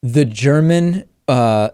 The German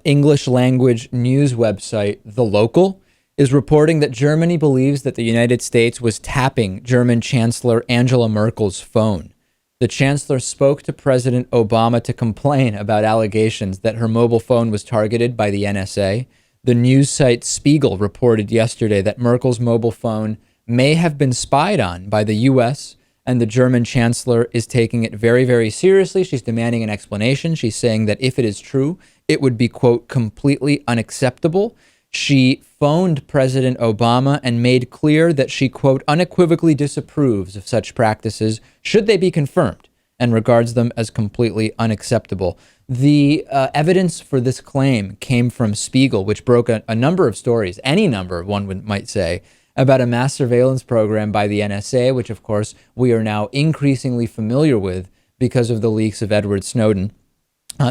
English language news website, The Local, is reporting that Germany believes that the United States was tapping German Chancellor Angela Merkel's phone. The chancellor spoke to President Obama to complain about allegations that her mobile phone was targeted by the NSA. The news site Spiegel reported yesterday that Merkel's mobile phone may have been spied on by the U.S., and the German chancellor is taking it very, very seriously. She's demanding an explanation. She's saying that if it is true, it would be, quote, completely unacceptable. She phoned President Obama and made clear that she, quote, unequivocally disapproves of such practices should they be confirmed and regards them as completely unacceptable. The evidence for this claim came from Spiegel, which broke a number of stories, any number, might say, about a mass surveillance program by the NSA, which, of course, we are now increasingly familiar with because of the leaks of Edward Snowden.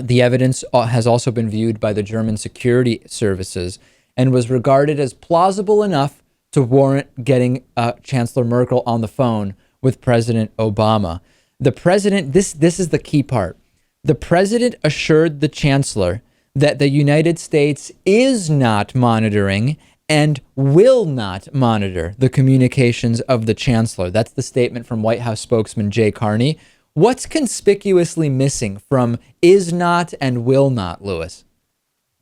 The evidence has also been viewed by the German security services and was regarded as plausible enough to warrant getting Chancellor Merkel on the phone with President Obama. The president, this is the key part. The president assured the chancellor that the United States is not monitoring and will not monitor the communications of the chancellor. That's the statement from White House spokesman Jay Carney. What's conspicuously missing from is not and will not, Lewis?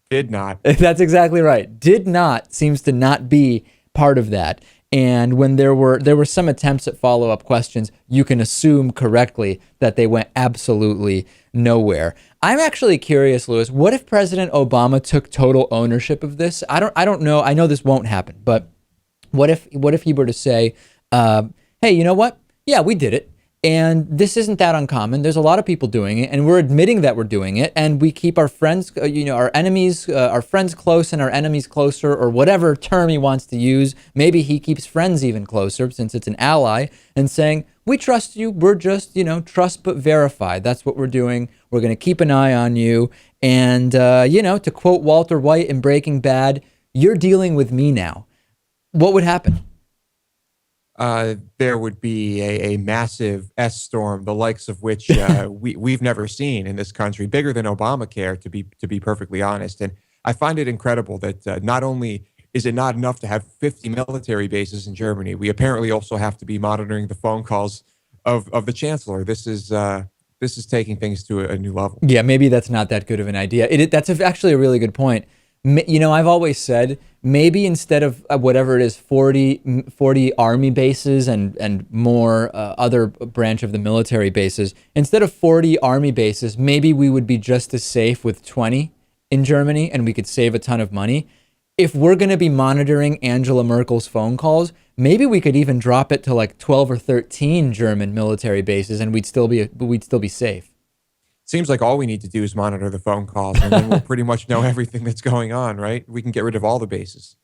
Did not. That's exactly right. Did not seems to not be part of that. And when there were some attempts at follow-up questions, you can assume correctly that they went absolutely nowhere. I'm actually curious, Lewis, what if President Obama took total ownership of this? I don't know. I know this won't happen, but what if he were to say, hey, you know what? Yeah, we did it. And this isn't that uncommon. There's a lot of people doing it, and we're admitting that we're doing it. And we keep our friends, our enemies, our friends close and our enemies closer, or whatever term he wants to use. Maybe he keeps friends even closer since it's an ally, and saying, we trust you. We're just, trust but verify. That's what we're doing. We're going to keep an eye on you. And, to quote Walter White in Breaking Bad, you're dealing with me now. What would happen? There would be a massive S storm, the likes of which we've never seen in this country, bigger than Obamacare, to be perfectly honest. And I find it incredible that not only is it not enough to have 50 military bases in Germany, we apparently also have to be monitoring the phone calls of the chancellor. This is taking things to a new level. Yeah, maybe that's not that good of an idea. That's actually a really good point. I've always said maybe instead of whatever it is, 40 army bases and more other branch of the military bases, instead of 40 army bases, maybe we would be just as safe with 20 in Germany and we could save a ton of money. If we're going to be monitoring Angela Merkel's phone calls, maybe we could even drop it to like 12 or 13 German military bases and we'd still be safe. Seems like all we need to do is monitor the phone calls, and then we'll pretty much know everything that's going on, right? We can get rid of all the bases.